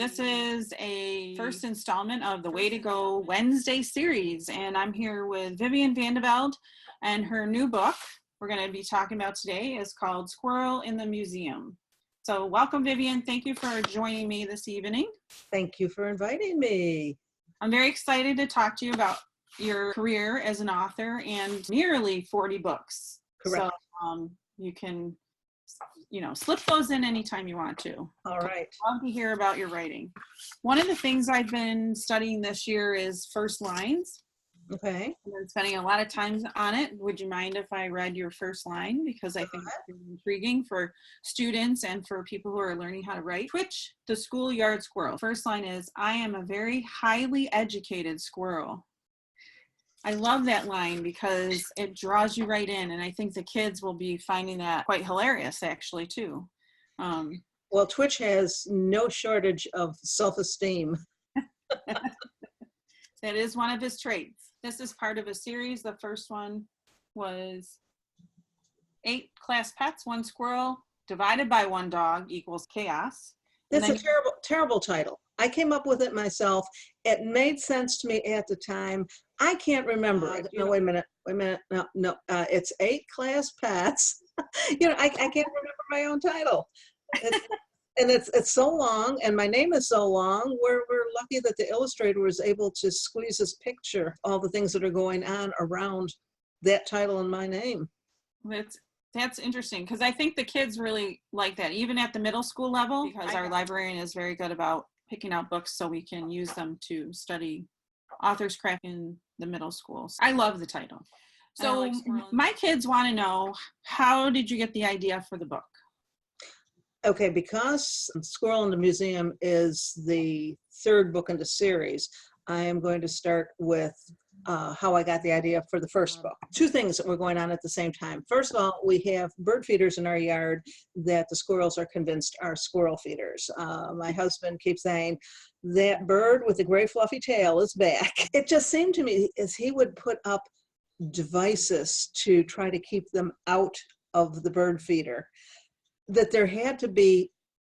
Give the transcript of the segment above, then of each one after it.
This is a first installment of the WtW1 Wednesday series, and I'm here with Vivian Vande Velde, and her new book we're going to be talking about today is called Squirrel in the Museum. So welcome, Vivian. Thank you for joining me this evening. Thank you for inviting me. I'm very excited to talk to you about your career as an author and nearly 40 books. Correct. So you can, slip those in anytime you want to. All right. I'd love to hear about your writing. One of the things I've been studying this year is first lines. Okay. I've been spending a lot of time on it. Would you mind if I read your first line? Because I think it's really intriguing for students and for people who are learning how to write. Twitch the schoolyard squirrel. First line is, I am a very highly educated squirrel. I love that line because it draws you right in, and I think the kids will be finding that quite hilarious, actually, too. Well, Twitch has no shortage of self-esteem. That is one of his traits. This is part of a series. The first one was 8 class pets, 1 squirrel, divided by 1 dog equals chaos. That's a terrible, terrible title. I came up with it myself. It made sense to me at the time. I can't remember it. No, wait a minute. No. It's 8 class pets. I can't remember my own title. And it's so long, and my name is so long. We're lucky that the illustrator was able to squeeze this picture, all the things that are going on around that title and my name. That's interesting, because I think the kids really like that, even at the middle school level, because our librarian is very good about picking out books so we can use them to study author's craft in the middle schools. I love the title. So my kids want to know, how did you get the idea for the book? Okay, because Squirrel in the Museum is the 3rd book in the series, I am going to start with how I got the idea for the first book. 2 things that were going on at the same time. First of all, we have bird feeders in our yard that the squirrels are convinced are squirrel feeders. My husband keeps saying, that bird with the gray fluffy tail is back. It just seemed to me as he would put up devices to try to keep them out of the bird feeder, that there had to be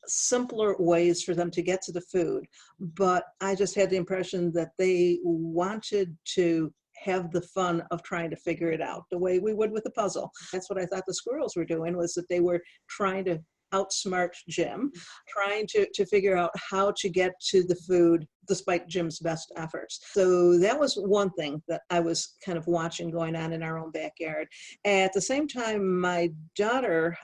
simpler ways for them to get to the food. But I just had the impression that they wanted to have the fun of trying to figure it out the way we would with a puzzle. That's what I thought the squirrels were doing, was that they were trying to outsmart Jim, trying to figure out how to get to the food despite Jim's best efforts. So that was one thing that I was kind of watching going on in our own backyard. At the same time, my daughter,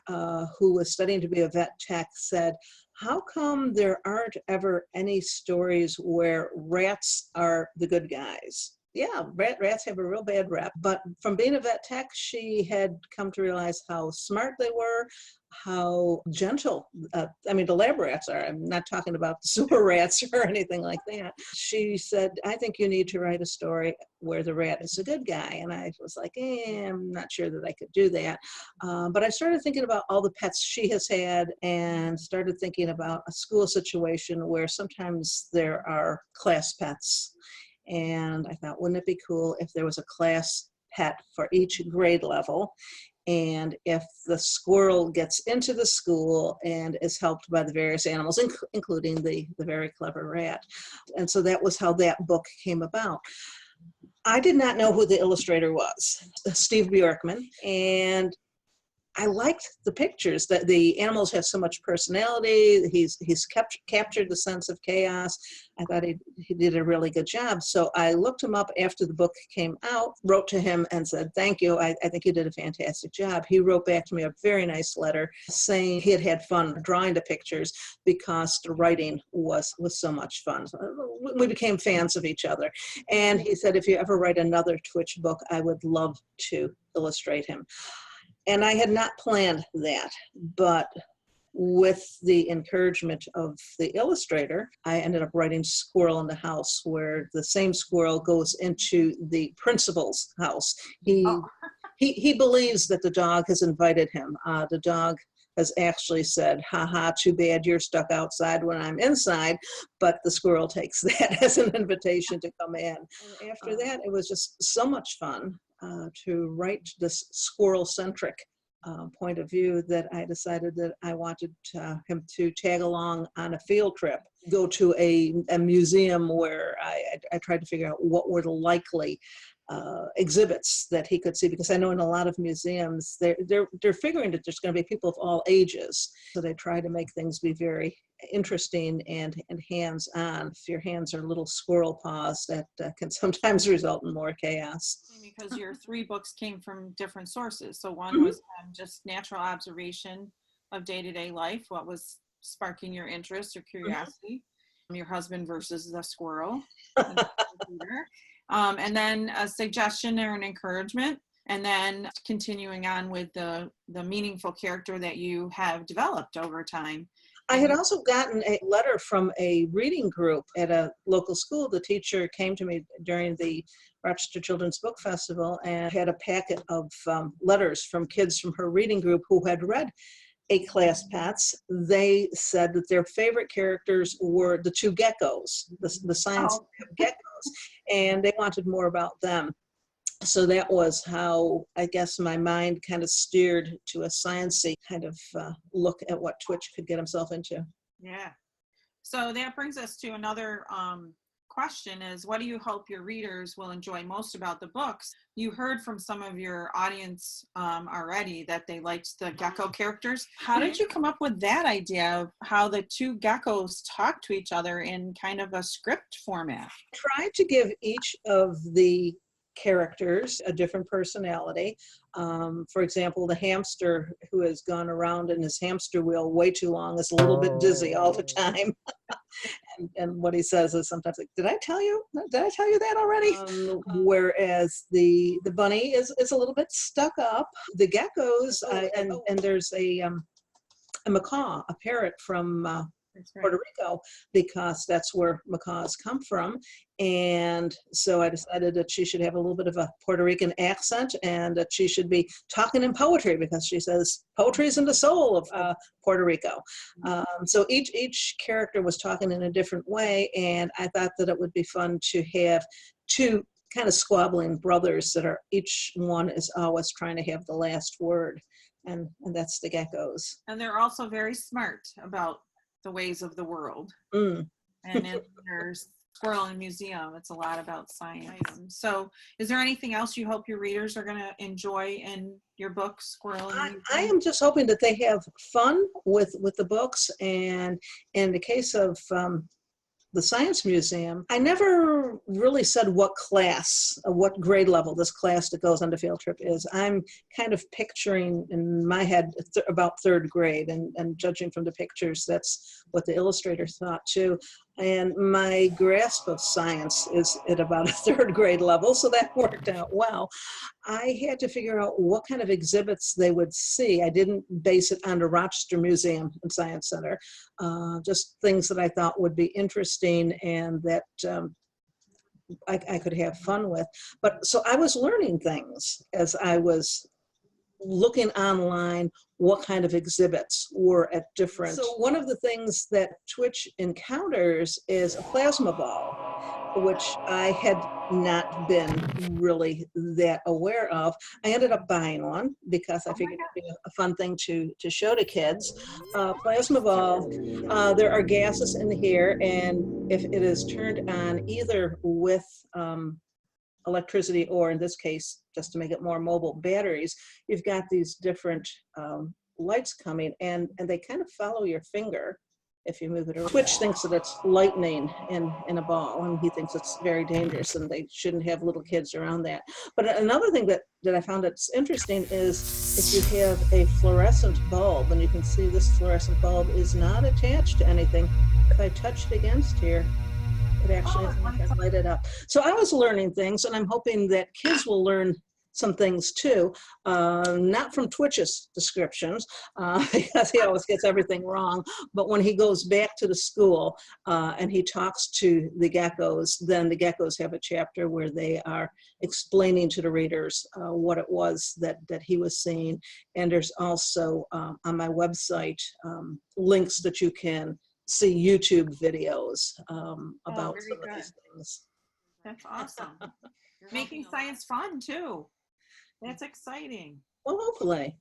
who was studying to be a vet tech, said, how come there aren't ever any stories where rats are the good guys? Yeah, rats have a real bad rep, but from being a vet tech, she had come to realize how smart they were, how gentle, the lab rats are. I'm not talking about the sewer rats or anything like that. She said, I think you need to write a story where the rat is a good guy. And I was like, I'm not sure that I could do that. But I started thinking about all the pets she has had, and started thinking about a school situation where sometimes there are class pets. And I thought, wouldn't it be cool if there was a class pet for each grade level? And if the squirrel gets into the school and is helped by the various animals, including the very clever rat. And so that was how that book came about. I did not know who the illustrator was, Steve Bjorkman, and I liked the pictures. That the animals have so much personality. He's captured the sense of chaos. I thought he did a really good job. So I looked him up after the book came out, wrote to him and said, thank you. I think you did a fantastic job. He wrote back to me a very nice letter saying he had fun drawing the pictures because the writing was so much fun. So we became fans of each other. And he said, if you ever write another Twitch book, I would love to illustrate him. And I had not planned that, but with the encouragement of the illustrator, I ended up writing Squirrel in the House, where the same squirrel goes into the principal's house. He believes that the dog has invited him. The dog has actually said, haha, too bad you're stuck outside when I'm inside, but the squirrel takes that as an invitation to come in. And after that, it was just so much fun to write this squirrel-centric point of view that I decided that I wanted him to tag along on a field trip go to a museum where I tried to figure out what were the likely exhibits that he could see, because I know in a lot of museums they're figuring that there's going to be people of all ages, so they try to make things be very interesting and hands-on. If your hands are little squirrel paws, that can sometimes result in more chaos. Because your 3 books came from different sources. So one was just natural observation of day-to-day life, what was sparking your interest or curiosity. Your husband versus the squirrel. And then a suggestion or an encouragement, and then continuing on with the meaningful character that you have developed over time. I had also gotten a letter from a reading group at a local school. The teacher came to me during the Rochester Children's Book Festival and had a packet of letters from kids from her reading group who had read A Class Pets. They said that their favorite characters were the 2 geckos, the science geckos, and they wanted more about them. So that was how, I guess, my mind kind of steered to a sciencey kind of look at what Twitch could get himself into. Yeah. So that brings us to another question is, what do you hope your readers will enjoy most about the books? You heard from some of your audience already that they liked the gecko characters. How did you come up with that idea of how the 2 geckos talk to each other in kind of a script format? Tried to give each of the characters a different personality. For example, the hamster who has gone around in his hamster wheel way too long is a little bit dizzy all the time. and what he says is sometimes like, did I tell you that already? Whereas the bunny is a little bit stuck up. The geckos, and there's a macaw, a parrot from Puerto Rico, because that's where macaws come from. And so I decided that she should have a little bit of a Puerto Rican accent, and that she should be talking in poetry, because she says poetry is in the soul of Puerto Rico. So each character was talking in a different way, and I thought that it would be fun to have 2 kind of squabbling brothers that are, each one is always trying to have the last word, and that's the geckos. And they're also very smart about the ways of the world. And in there's Squirrel in the Museum, it's a lot about science. So is there anything else you hope your readers are going to enjoy in your book, Squirrel in the Museum? I am just hoping that they have fun with the books. And in the case of the Science Museum, I never really said what class, what grade level this class that goes on the field trip is. I'm kind of picturing in my head about 3rd grade, and judging from the pictures, that's what the illustrator thought too. And my grasp of science is at about a 3rd grade level, so that worked out well. I had to figure out what kind of exhibits they would see. I didn't base it on the Rochester Museum and Science Center, just things that I thought would be interesting and that I could have fun with. But so I was learning things as I was looking online what kind of exhibits were at different. So one of the things that Twitch encounters is a plasma ball, which I had not been really that aware of. I ended up buying one because I figured it'd be a fun thing to show to kids. Plasma ball, there are gases in here, and if it is turned on either with electricity, or in this case, just to make it more mobile, batteries, you've got these different lights coming, and they kind of follow your finger if you move it around. Twitch thinks that it's lightning in a ball, and he thinks it's very dangerous, and they shouldn't have little kids around that. But another thing that I found that's interesting is if you have a fluorescent bulb, and you can see this fluorescent bulb is not attached to anything. If I touch it against here, it actually light it up. So I was learning things, and I'm hoping that kids will learn some things too, not from Twitch's descriptions, because he always gets everything wrong, but when he goes back to the school and he talks to the geckos, then the geckos have a chapter where they are explaining to the readers what it was that he was seeing. And there's also on my website links that you can see YouTube videos about some of these things. That's awesome. Making science fun too. That's exciting. Well, hopefully.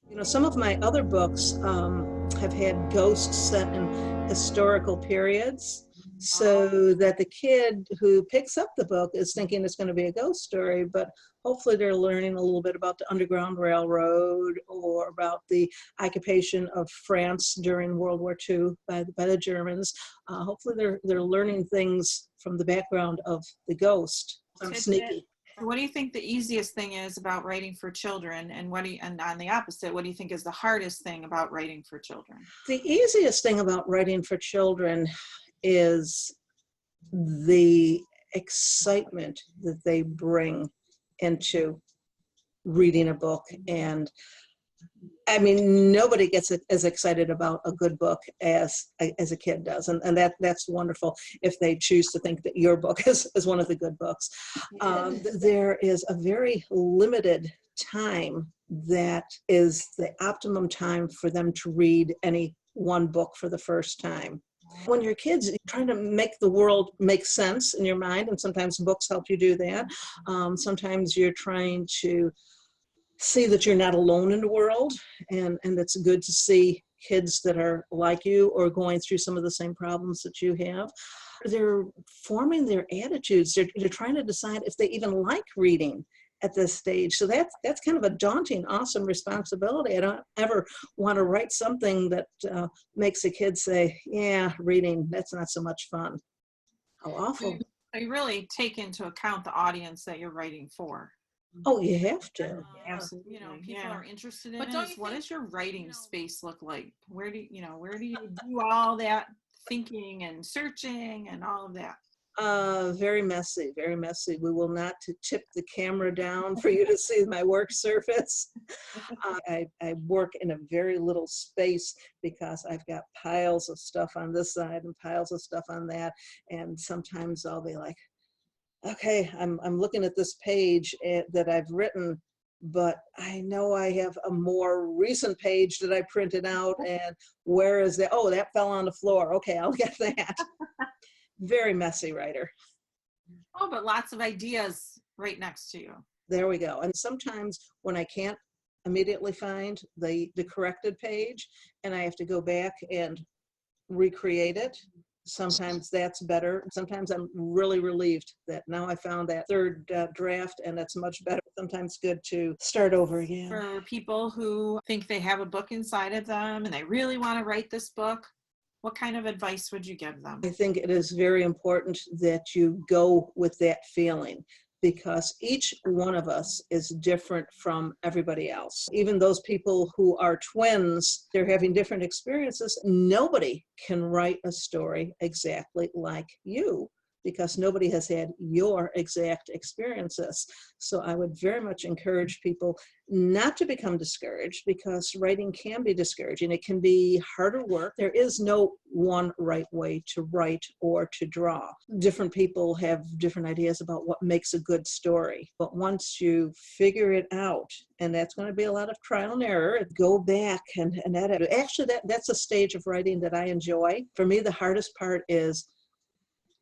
You know, some of my other books have had ghosts set in historical periods, so that the kid who picks up the book is thinking it's going to be a ghost story, but hopefully they're learning a little bit about the Underground Railroad or about the occupation of France during World War II by the Germans. Hopefully they're learning things from the background of the ghost. I'm sneaky. What do you think the easiest thing is about writing for children, and and on the opposite, what do you think is the hardest thing about writing for children? The easiest thing about writing for children is the excitement that they bring into reading a book. And I mean, nobody gets as excited about a good book as a kid does. And that's wonderful if they choose to think that your book is one of the good books. There is a very limited time that is the optimum time for them to read any one book for the first time. When you're kids, you're trying to make the world make sense in your mind, and sometimes books help you do that. Sometimes you're trying to see that you're not alone in the world, and it's good to see kids that are like you or going through some of the same problems that you have. They're forming their attitudes. They're trying to decide if they even like reading at this stage. So that's kind of a daunting, awesome responsibility. I don't ever want to write something that makes a kid say, yeah, reading, that's not so much fun. How awful. You really take into account the audience that you're writing for. Oh, you have to. Absolutely. You know, people are interested in it. What does your writing space look like? Where do you do all that thinking and searching and all of that? Very messy, very messy. We will not tip the camera down for you to see my work surface. I work in a very little space because I've got piles of stuff on this side and piles of stuff on that. And sometimes I'll be like, okay, I'm looking at this page that I've written, but I know I have a more recent page that I printed out, and where is that? Oh, that fell on the floor. Okay, I'll get that. Very messy writer. Oh, but lots of ideas right next to you. There we go. And sometimes when I can't immediately find the corrected page and I have to go back and recreate it, sometimes that's better. Sometimes I'm really relieved that now I found that third draft and it's much better. Sometimes good to start over again. For people who think they have a book inside of them and they really want to write this book, what kind of advice would you give them? I think it is very important that you go with that feeling, because each one of us is different from everybody else. Even those people who are twins, they're having different experiences. Nobody can write a story exactly like you, because nobody has had your exact experiences. So I would very much encourage people not to become discouraged, because writing can be discouraging. It can be harder work. There is no one right way to write or to draw. Different people have different ideas about what makes a good story. But once you figure it out, and that's going to be a lot of trial and error, go back and edit. Actually, that's a stage of writing that I enjoy. For me, the hardest part is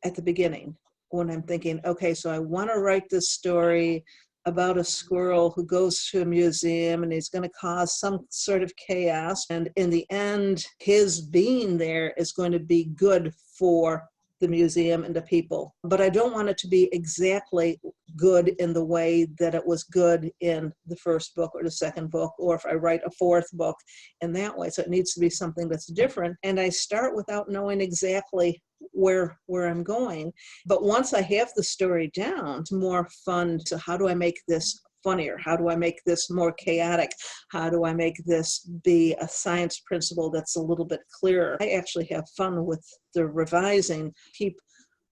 at the beginning, when I'm thinking, okay, so I want to write this story about a squirrel who goes to a museum and he's going to cause some sort of chaos. And in the end, his being there is going to be good for the museum and the people. But I don't want it to be exactly good in the way that it was good in the first book or the second book, or if I write a fourth book in that way. So it needs to be something that's different. And I start without knowing exactly where I'm going. But once I have the story down, it's more fun to, how do I make this funnier? How do I make this more chaotic? How do I make this be a science principle that's a little bit clearer? I actually have fun with the revising. Keep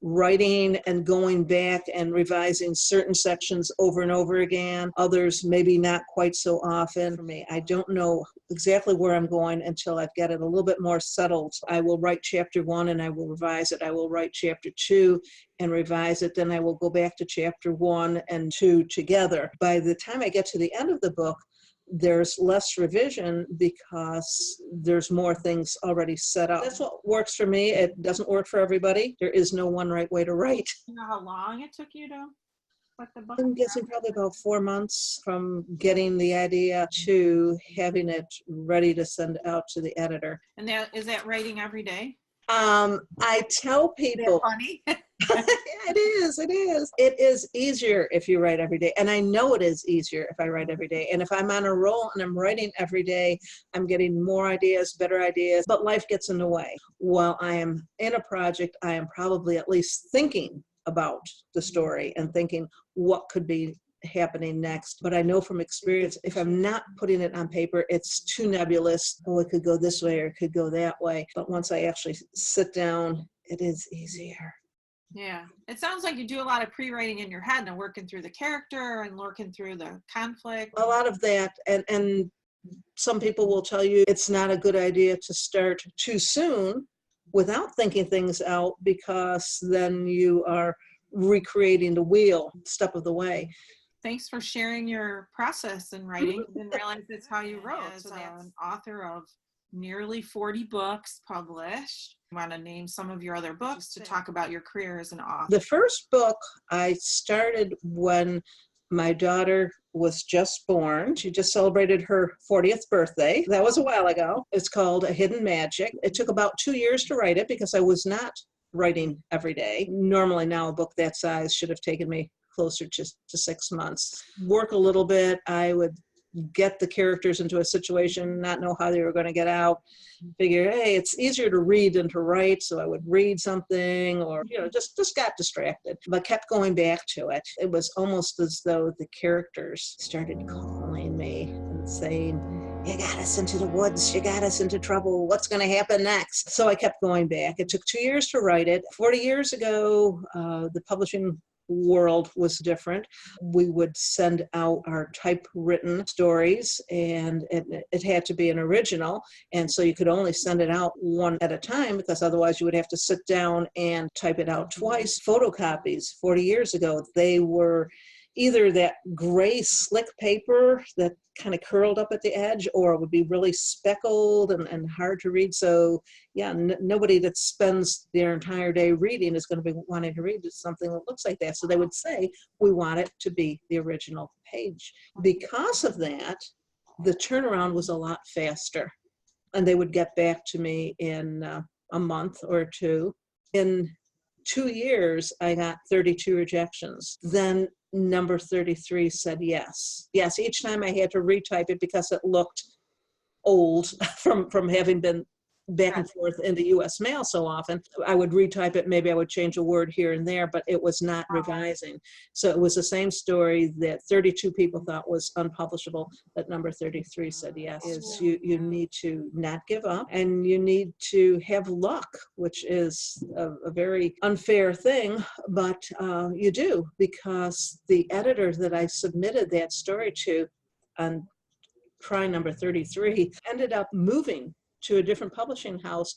writing and going back and revising certain sections over and over again. Others maybe not quite so often. For me, I don't know exactly where I'm going until I've got it a little bit more settled. I will write chapter 1 and I will revise it. I will write chapter 2 and revise it. Then I will go back to chapter 1 and 2 together. By the time I get to the end of the book, there's less revision because there's more things already set up. That's what works for me. It doesn't work for everybody. There is no one right way to write. You know how long it took you to with the book? I'm guessing probably about 4 months from getting the idea to having it ready to send out to the editor. And is that writing every day? I tell people, funny? it is. It is easier if you write every day. And I know it is easier if I write every day. And if I'm on a roll and I'm writing every day, I'm getting more ideas, better ideas, but life gets in the way. While I am in a project, I am probably at least thinking about the story and thinking what could be happening next. But I know from experience, if I'm not putting it on paper, it's too nebulous. Oh, it could go this way or it could go that way. But once I actually sit down, it is easier. Yeah, it sounds like you do a lot of pre-writing in your head and working through the character and working through the conflict. A lot of that, and some people will tell you it's not a good idea to start too soon without thinking things out, because then you are recreating the wheel step of the way. Thanks for sharing your process in writing. I didn't realize that's how you wrote. As an author of nearly 40 books published, you want to name some of your other books to talk about your career as an author? The first book I started when my daughter was just born. She just celebrated her 40th birthday. That was a while ago. It's called A Hidden Magic. It took about 2 years to write it because I was not writing every day. Normally now a book that size should have taken me closer to 6 months. Work a little bit. I would get the characters into a situation, not know how they were going to get out. Figure, hey, it's easier to read than to write, so I would read something, or just got distracted, but kept going back to it. It was almost as though the characters started calling me and saying, you got us into the woods, you got us into trouble, what's going to happen next? So I kept going back. It took 2 years to write it. 40 years ago, the publishing world was different. We would send out our typewritten stories, and it had to be an original, and so you could only send it out one at a time, because otherwise you would have to sit down and type it out twice. Photocopies 40 years ago, they were either that gray slick paper that kind of curled up at the edge, or it would be really speckled and hard to read. So yeah, nobody that spends their entire day reading is going to be wanting to read something that looks like that. So they would say, we want it to be the original page. Because of that, the turnaround was a lot faster, and they would get back to me in a month or two. In 2 years, I got 32 rejections. Then number 33 said yes. Yes, each time I had to retype it because it looked old from having been back and forth in the U.S. mail so often. I would retype it, maybe I would change a word here and there, but it was not revising. So it was the same story that 32 people thought was unpublishable, that number 33 said yes. Is you need to not give up, and you need to have luck, which is a very unfair thing, but you do, because the editor that I submitted that story to on try number 33 ended up moving to a different publishing house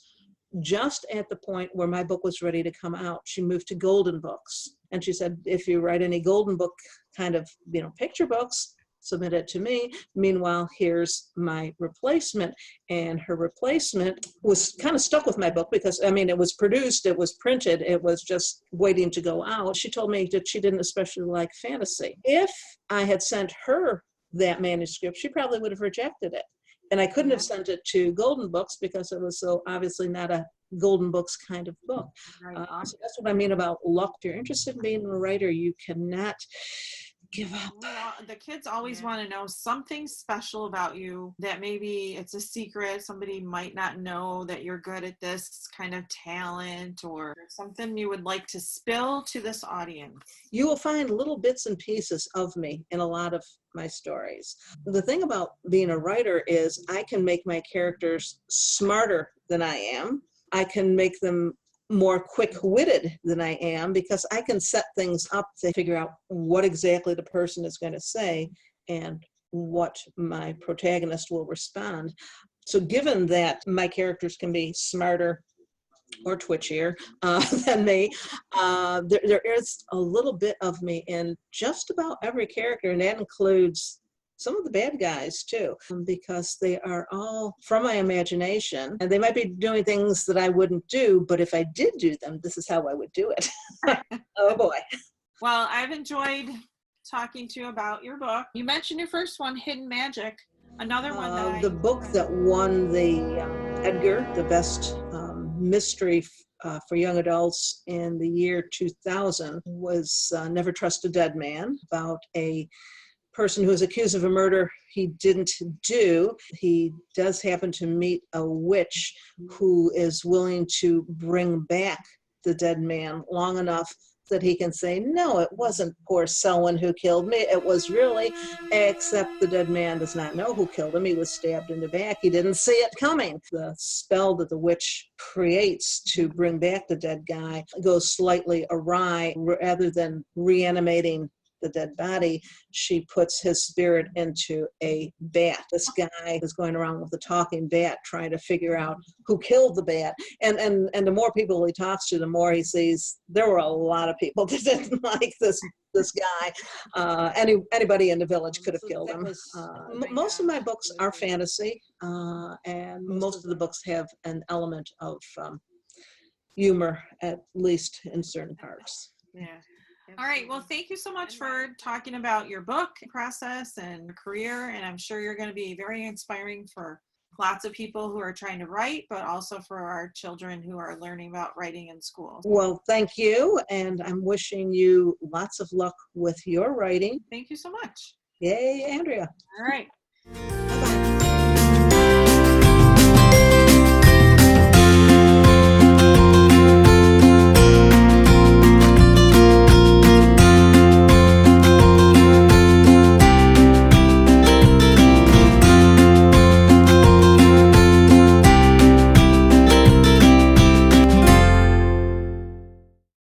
just at the point where my book was ready to come out. She moved to Golden Books, and she said, if you write any Golden Book kind of picture books, submit it to me. Meanwhile, here's my replacement. And her replacement was kind of stuck with my book because, it was produced, it was printed, it was just waiting to go out. She told me that she didn't especially like fantasy. If I had sent her that manuscript, she probably would have rejected it. And I couldn't have sent it to Golden Books because it was so obviously not a Golden Books kind of book. So that's what I mean about luck. If you're interested in being a writer, you cannot give up. Well, the kids always want to know something special about you that maybe it's a secret. Somebody might not know that you're good at this kind of talent, or something you would like to spill to this audience. You will find little bits and pieces of me in a lot of my stories. The thing about being a writer is I can make my characters smarter than I am. I can make them more quick-witted than I am, because I can set things up to figure out what exactly the person is going to say and what my protagonist will respond. So given that my characters can be smarter or twitchier than me, there is a little bit of me in just about every character, and that includes some of the bad guys too, because they are all from my imagination, and they might be doing things that I wouldn't do, but if I did do them, this is how I would do it. Oh boy. Well, I've enjoyed talking to you about your book. You mentioned your first one, Hidden Magic. Another one that the book that won the Edgar, the best mystery for young adults in the year 2000 was Never Trust a Dead Man, about a person who is accused of a murder he didn't do. He does happen to meet a witch who is willing to bring back the dead man long enough that he can say, no, it wasn't poor Selwyn who killed me. It was really, except the dead man does not know who killed him. He was stabbed in the back. He didn't see it coming. The spell that the witch creates to bring back the dead guy goes slightly awry. Rather than reanimating the dead body, she puts his spirit into a bat. This guy is going around with a talking bat trying to figure out who killed the bat. And the more people he talks to, the more he sees there were a lot of people that didn't like this guy. Anybody in the village could have killed him. Most of my books are fantasy, and most of the books have an element of humor, at least in certain parts. Yeah. All right. Well, thank you so much for talking about your book process and career. And I'm sure you're going to be very inspiring for lots of people who are trying to write, but also for our children who are learning about writing in school. Well, thank you. And I'm wishing you lots of luck with your writing. Thank you so much. Yay, Andrea. All right.